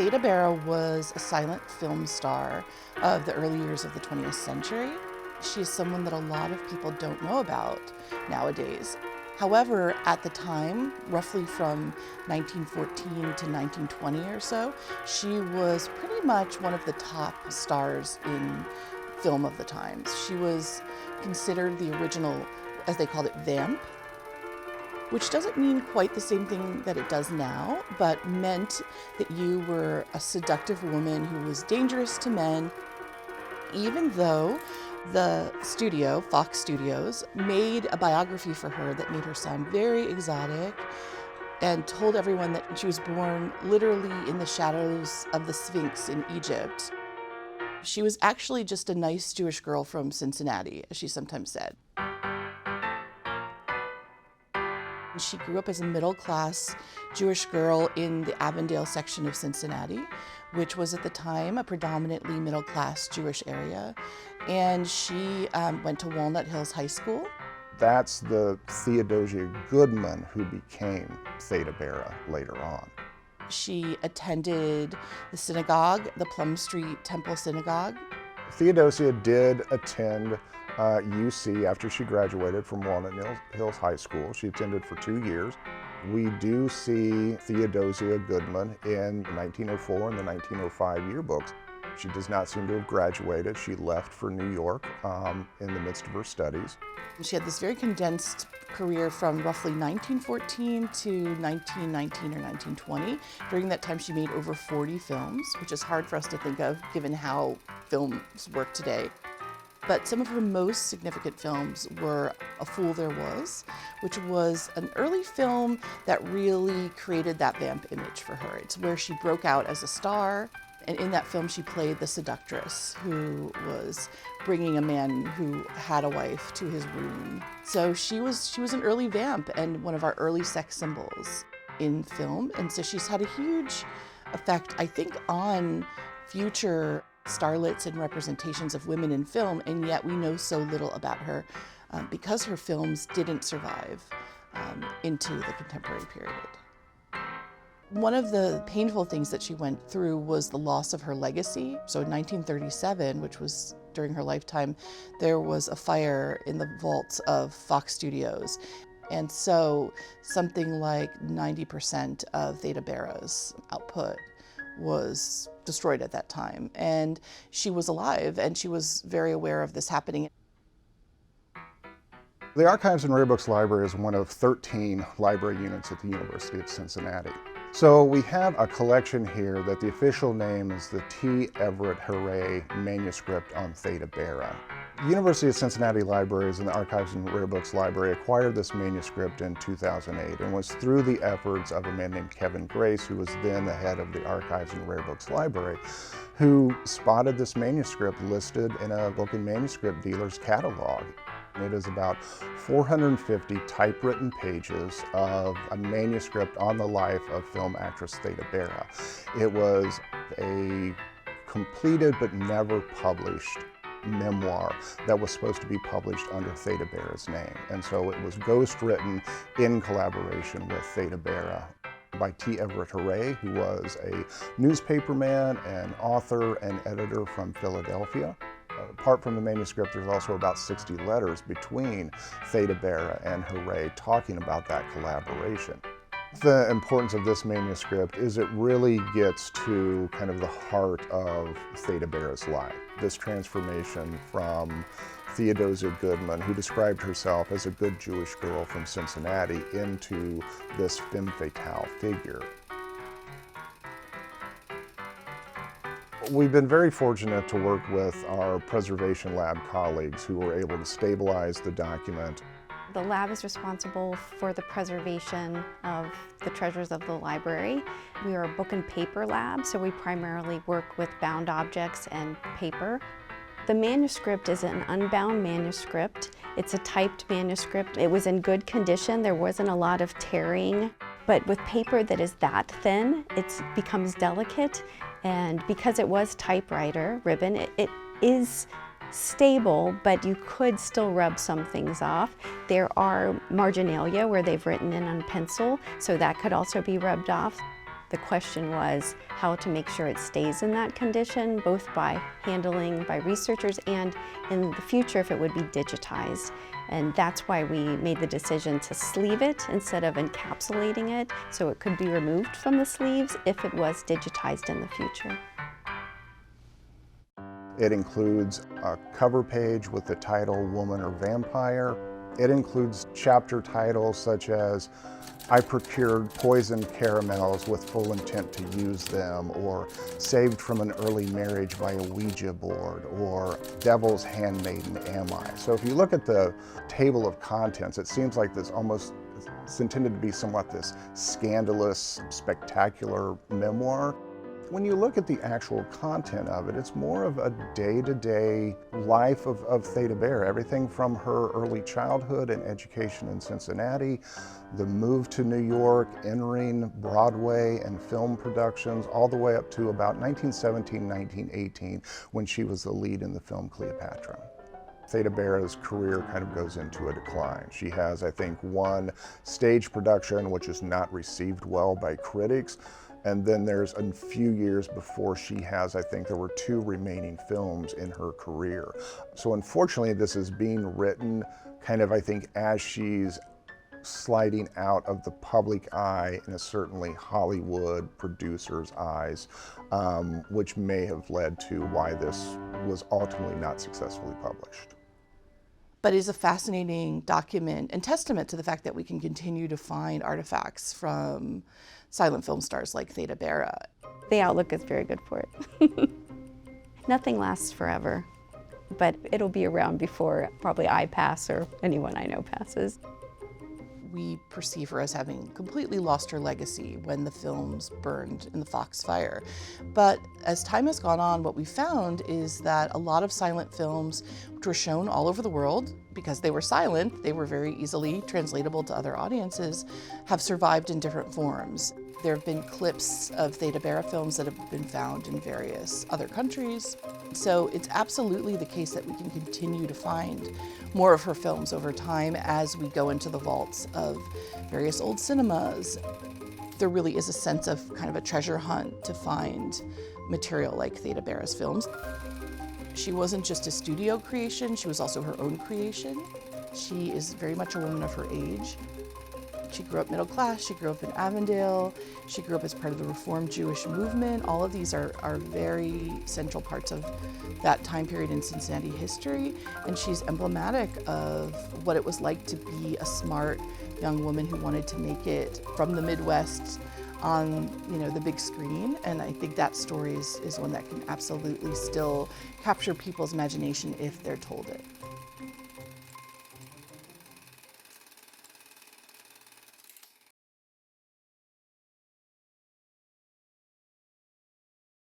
Theda Bara was a silent film star of the early years of the 20th century. She is someone that a lot of people don't know about nowadays. However, at the time, roughly from 1914 to 1920 or so, she was pretty much one of the top stars in film of the times. She was considered the original, as they called it, Vamp, which doesn't mean quite the same thing that it does now, but meant that you were a seductive woman who was dangerous to men, even though the studio, Fox Studios, made a biography for her that made her sound very exotic and told everyone that she was born literally in the shadows of the Sphinx in Egypt. She was actually just a nice Jewish girl from Cincinnati, as she sometimes said. She grew up as a middle-class Jewish girl in the Avondale section of Cincinnati, which was at the time a predominantly middle-class Jewish area. And she went to Walnut Hills High School. That's the Theodosia Goodman who became Theda Bara later on. She attended the synagogue, the Plum Street Temple Synagogue. Theodosia did attend UC after she graduated from Walnut Hills High School. She attended for 2 years. We do see Theodosia Goodman in the 1904 and the 1905 yearbooks. She does not seem to have graduated. She left for New York in the midst of her studies. She had this very condensed career from roughly 1914 to 1919 or 1920. During that time, she made over 40 films, which is hard for us to think of given how films work today. But some of her most significant films were A Fool There Was, which was an early film that really created that vamp image for her. It's where she broke out as a star. And in that film, she played the seductress who was bringing a man who had a wife to his room. So she was an early vamp and one of our early sex symbols in film. And so she's had a huge effect, I think, on future starlets and representations of women in film, and yet we know so little about her because her films didn't survive into the contemporary period. One of the painful things that she went through was the loss of her legacy. So in 1937, which was during her lifetime, there was a fire in the vaults of Fox Studios. And so something like 90% of Theda Bara's output was destroyed at that time. And she was alive and she was very aware of this happening. The Archives and Rare Books Library is one of 13 library units at the University of Cincinnati. So we have a collection here that the official name is the T. Everett Hooray Manuscript on Theda Bara. The University of Cincinnati Libraries and the Archives and Rare Books Library acquired this manuscript in 2008 and was through the efforts of a man named Kevin Grace, who was then the head of the Archives and Rare Books Library, who spotted this manuscript listed in a book and manuscript dealer's catalog. It is about 450 typewritten pages of a manuscript on the life of film actress Theda Bara. It was a completed but never published memoir that was supposed to be published under Theda Bara's name. And so it was ghostwritten in collaboration with Theda Bara by T. Everett Hooray, who was a newspaperman and author and editor from Philadelphia. Apart from the manuscript, there's also about 60 letters between Theda Bara and Hooray talking about that collaboration. The importance of this manuscript is it really gets to kind of the heart of Theda Bara's life. This transformation from Theodosia Goodman, who described herself as a good Jewish girl from Cincinnati, into this femme fatale figure. We've been very fortunate to work with our preservation lab colleagues who were able to stabilize the document. The lab is responsible for the preservation of the treasures of the library. We are a book and paper lab, so we primarily work with bound objects and paper. The manuscript is an unbound manuscript. It's a typed manuscript. It was in good condition. There wasn't a lot of tearing. But with paper that is that thin, it becomes delicate. And because it was typewriter ribbon, it is stable, but you could still rub some things off. There are marginalia where they've written in on pencil, so that could also be rubbed off. The question was how to make sure it stays in that condition, both by handling by researchers and in the future if it would be digitized. And that's why we made the decision to sleeve it instead of encapsulating it, so it could be removed from the sleeves if it was digitized in the future. It includes a cover page with the title Woman or Vampire. It includes chapter titles such as I procured poisoned caramels with full intent to use them, or saved from an early marriage by a Ouija board, or Devil's Handmaiden Am I? So if you look at the table of contents, it seems like it's intended to be somewhat this scandalous, spectacular memoir. When you look at the actual content of it, it's more of a day-to-day life of Theda Bara. Everything from her early childhood and education in Cincinnati, the move to New York, entering Broadway and film productions, all the way up to about 1917, 1918, when she was the lead in the film Cleopatra. Theda Bara's career kind of goes into a decline. She has, I think, one stage production which is not received well by critics. And then there's a few years before she has, I think there were 2 remaining films in her career. So unfortunately, this is being written kind of, I think, as she's sliding out of the public eye and certainly Hollywood producers' eyes, which may have led to why this was ultimately not successfully published. But is a fascinating document and testament to the fact that we can continue to find artifacts from silent film stars like Theda Bara. The outlook is very good for it. Nothing lasts forever, but it'll be around before probably I pass or anyone I know passes. We perceive her as having completely lost her legacy when the films burned in the Foxfire. But as time has gone on, what we found is that a lot of silent films, which were shown all over the world, because they were silent, they were very easily translatable to other audiences, have survived in different forms. There have been clips of Theda Bara films that have been found in various other countries. So it's absolutely the case that we can continue to find more of her films over time as we go into the vaults of various old cinemas. There really is a sense of kind of a treasure hunt to find material like Theda Bara's films. She wasn't just a studio creation, she was also her own creation. She is very much a woman of her age. She grew up middle class, she grew up in Avondale, she grew up as part of the Reformed Jewish movement. All of these are very central parts of that time period in Cincinnati history, and she's emblematic of what it was like to be a smart young woman who wanted to make it from the Midwest on the big screen. And I think that story is one that can absolutely still capture people's imagination if they're told it.